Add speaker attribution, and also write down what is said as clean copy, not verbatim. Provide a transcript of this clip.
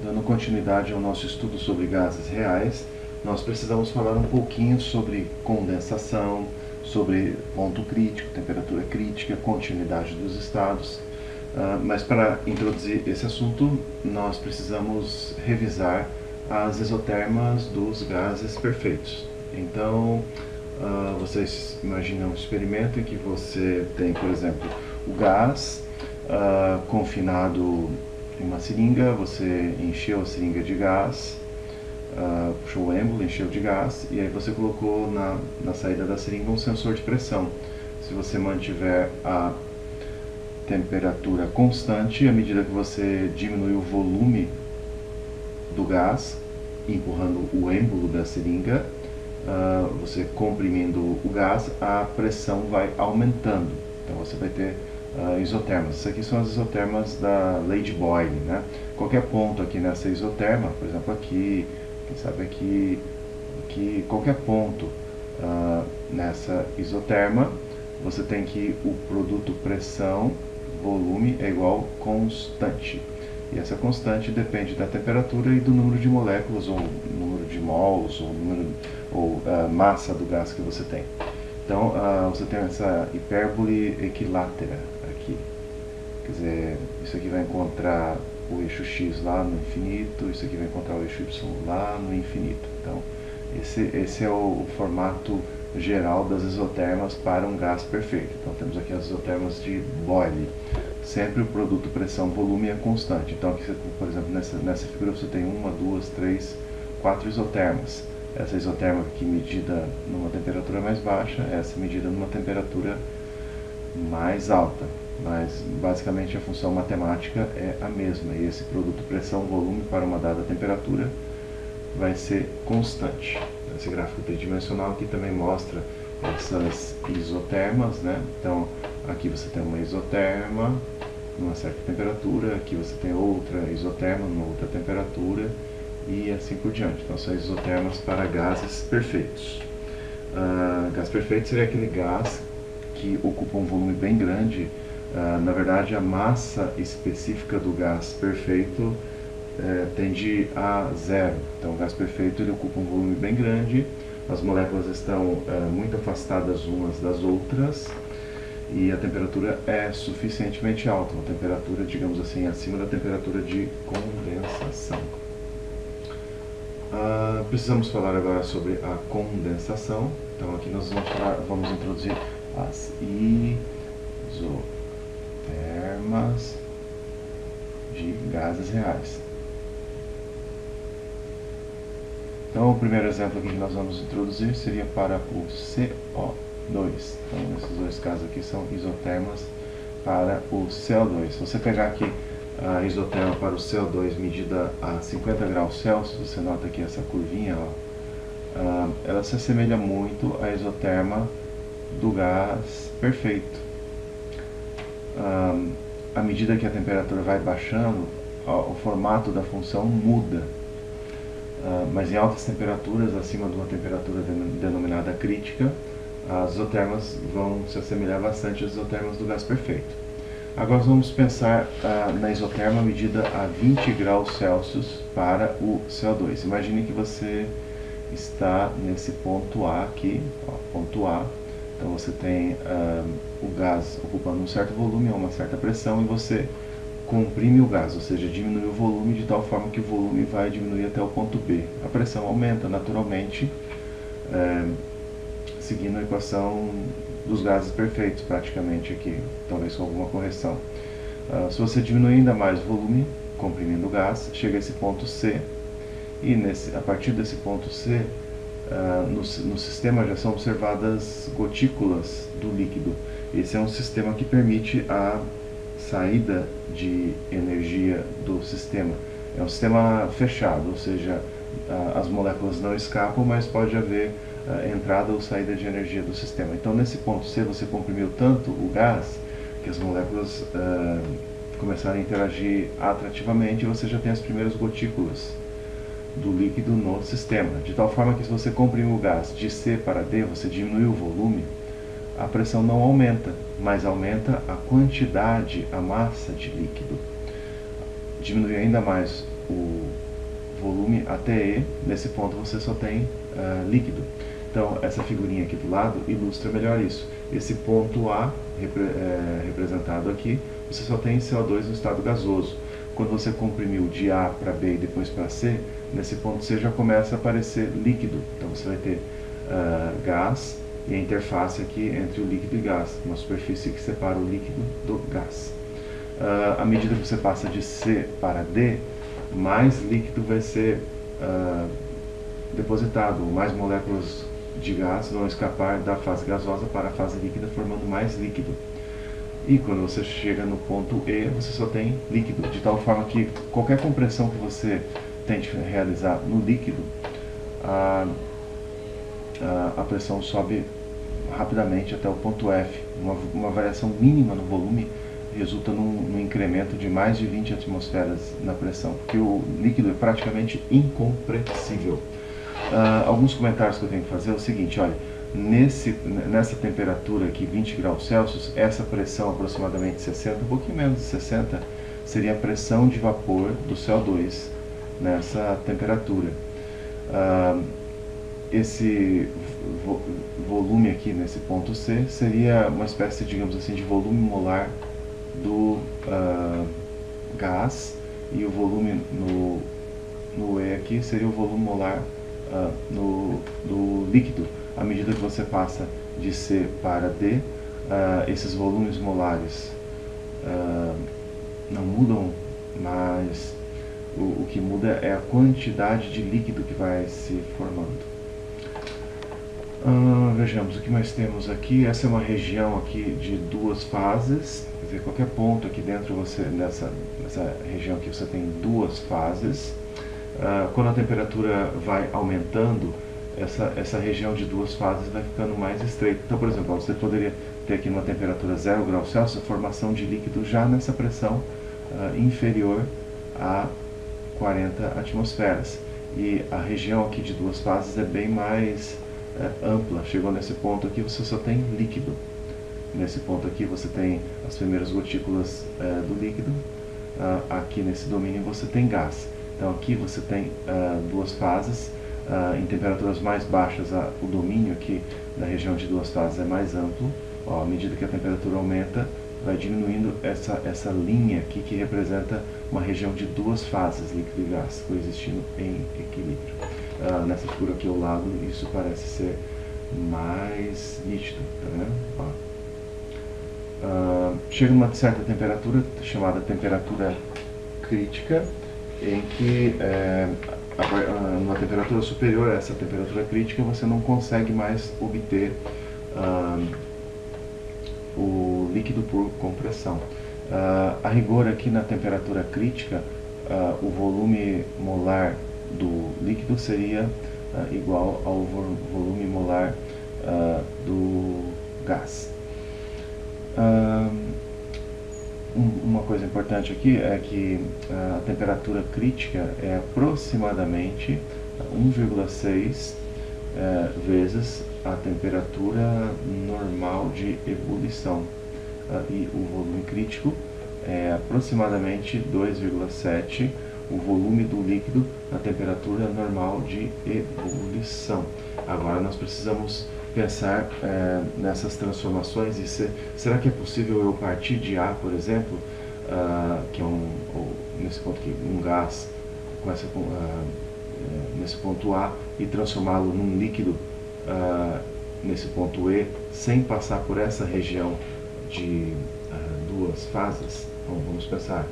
Speaker 1: Dando continuidade ao nosso estudo sobre gases reais, nós precisamos falar um pouquinho sobre condensação, sobre ponto crítico, temperatura crítica, continuidade dos estados. Mas para introduzir esse assunto, nós precisamos revisar as isotermas dos gases perfeitos. Então, vocês imaginam um experimento em que você tem, por exemplo, o gás confinado em uma seringa, você encheu a seringa de gás, puxou o êmbolo, encheu de gás, e aí você colocou na saída da seringa um sensor de pressão. Se você mantiver a temperatura constante, à medida que você diminui o volume do gás, empurrando o êmbolo da seringa, você comprimindo o gás, a pressão vai aumentando. Então você vai ter isotermas. Essas aqui são as isotermas da lei de Boyle, né? Qualquer ponto aqui nessa isoterma, por exemplo aqui, quem sabe aqui, qualquer ponto nessa isoterma, você tem que o produto pressão-volume é igual constante. E essa constante depende da temperatura e do número de moléculas, ou número de mols, ou massa do gás que você tem. Então, você tem essa hipérbole equilátera aqui. Quer dizer, isso aqui vai encontrar o eixo x lá no infinito, isso aqui vai encontrar o eixo y lá no infinito. Então, esse é o formato geral das isotermas para um gás perfeito. Então, temos aqui as isotermas de Boyle. Sempre o produto pressão-volume é constante. Então, aqui, por exemplo, nessa figura você tem 1, 2, 3, 4 isotermas. Essa isoterma aqui medida numa temperatura mais baixa, essa medida numa temperatura mais alta. Mas, basicamente, a função matemática é a mesma. E esse produto pressão-volume para uma dada temperatura vai ser constante. Esse gráfico tridimensional aqui também mostra essas isotermas, né? Então, aqui você tem uma isoterma numa certa temperatura, aqui você tem outra isoterma numa outra temperatura, e assim por diante. Então, são isotermas para gases perfeitos. Gás perfeito seria aquele gás que ocupa um volume bem grande. Na verdade, a massa específica do gás perfeito tende a zero. Então, o gás perfeito ele ocupa um volume bem grande, as moléculas estão muito afastadas umas das outras, e a temperatura é suficientemente alta, uma temperatura, digamos assim, acima da temperatura de condensação. Precisamos falar agora sobre a condensação. Então aqui nós vamos introduzir as isotermas de gases reais. Então o primeiro exemplo aqui que nós vamos introduzir seria para o CO2. Então esses dois casos aqui são isotermas para o CO2. Se você pegar aqui a isoterma para o CO2 medida a 50 graus Celsius, você nota aqui essa curvinha, ó, ela se assemelha muito à isoterma do gás perfeito. À medida que a temperatura vai baixando, o formato da função muda. Mas em altas temperaturas, acima de uma temperatura denominada crítica, as isotermas vão se assemelhar bastante às isotermas do gás perfeito. Agora vamos pensar na isoterma medida a 20 graus Celsius para o CO2. Imagine que você está nesse ponto A aqui, ó, ponto A. Então você tem o gás ocupando um certo volume a uma certa pressão, e você comprime o gás, ou seja, diminui o volume de tal forma que o volume vai diminuir até o ponto B. A pressão aumenta naturalmente, seguindo a equação dos gases perfeitos praticamente aqui, talvez com alguma correção. Se você diminuir ainda mais o volume, comprimindo o gás, chega a esse ponto C, e a partir desse ponto C, no sistema já são observadas gotículas do líquido. Esse é um sistema que permite a saída de energia do sistema. É um sistema fechado, ou seja, as moléculas não escapam, mas pode haver entrada ou saída de energia do sistema. Então, nesse ponto C, você comprimiu tanto o gás que as moléculas começaram a interagir atrativamente, e você já tem as primeiras gotículas do líquido no sistema. De tal forma que, se você comprime o gás de C para D, você diminui o volume, a pressão não aumenta, mas aumenta a quantidade, a massa de líquido. Diminui ainda mais o volume até E, nesse ponto você só tem líquido. Então, essa figurinha aqui do lado ilustra melhor isso. Esse ponto A, representado aqui, você só tem CO2 no estado gasoso. Quando você comprimiu de A para B e depois para C, nesse ponto C já começa a aparecer líquido. Então, você vai ter gás e a interface aqui entre o líquido e gás, uma superfície que separa o líquido do gás. À medida que você passa de C para D, mais líquido vai ser depositado, mais moléculas de gás vão escapar da fase gasosa para a fase líquida, formando mais líquido. E quando você chega no ponto E, você só tem líquido, de tal forma que qualquer compressão que você tente realizar no líquido, a pressão sobe rapidamente até o ponto F. Uma variação mínima no volume resulta num incremento de mais de 20 atmosferas na pressão, porque o líquido é praticamente incompressível. Alguns comentários que eu tenho que fazer é o seguinte, olha, nessa temperatura aqui, 20 graus Celsius, essa pressão aproximadamente 60, um pouquinho menos de 60, seria a pressão de vapor do CO2 nessa temperatura. Esse volume aqui nesse ponto C seria uma espécie, digamos assim, de volume molar do gás, e o volume no E aqui seria o volume molar do líquido. À medida que você passa de C para D, esses volumes molares não mudam, mas o que muda é a quantidade de líquido que vai se formando. Vejamos o que mais temos aqui. Essa é uma região aqui de duas fases, quer dizer, qualquer ponto aqui dentro, nessa região aqui você tem duas fases. Quando a temperatura vai aumentando, essa região de duas fases vai ficando mais estreita. Então, por exemplo, você poderia ter aqui uma temperatura 0 graus Celsius, a formação de líquido já nessa pressão inferior a 40 atmosferas. E a região aqui de duas fases é bem mais ampla. Chegou nesse ponto aqui, você só tem líquido. Nesse ponto aqui você tem as primeiras gotículas do líquido. Aqui nesse domínio você tem gás. Então aqui você tem duas fases. Em temperaturas mais baixas, o domínio aqui da região de duas fases é mais amplo. À medida que a temperatura aumenta, vai diminuindo essa linha aqui que representa uma região de duas fases, líquido e gás, coexistindo em equilíbrio. Nessa figura aqui ao lado, isso parece ser mais nítido, tá vendo? Chega uma certa temperatura, chamada temperatura crítica, em que numa temperatura superior a essa temperatura crítica você não consegue mais obter o líquido por compressão. A rigor aqui na temperatura crítica, o volume molar do líquido seria igual ao volume molar do gás. Uma coisa importante aqui é que a temperatura crítica é aproximadamente 1,6 vezes a temperatura normal de ebulição, e o volume crítico é aproximadamente 2,7 o volume do líquido na temperatura normal de ebulição. Agora nós precisamos pensar nessas transformações e será que é possível eu partir de A, por exemplo, que é nesse ponto aqui, um gás, começa nesse ponto A, e transformá-lo num líquido nesse ponto E, sem passar por essa região de duas fases? Então, vamos pensar.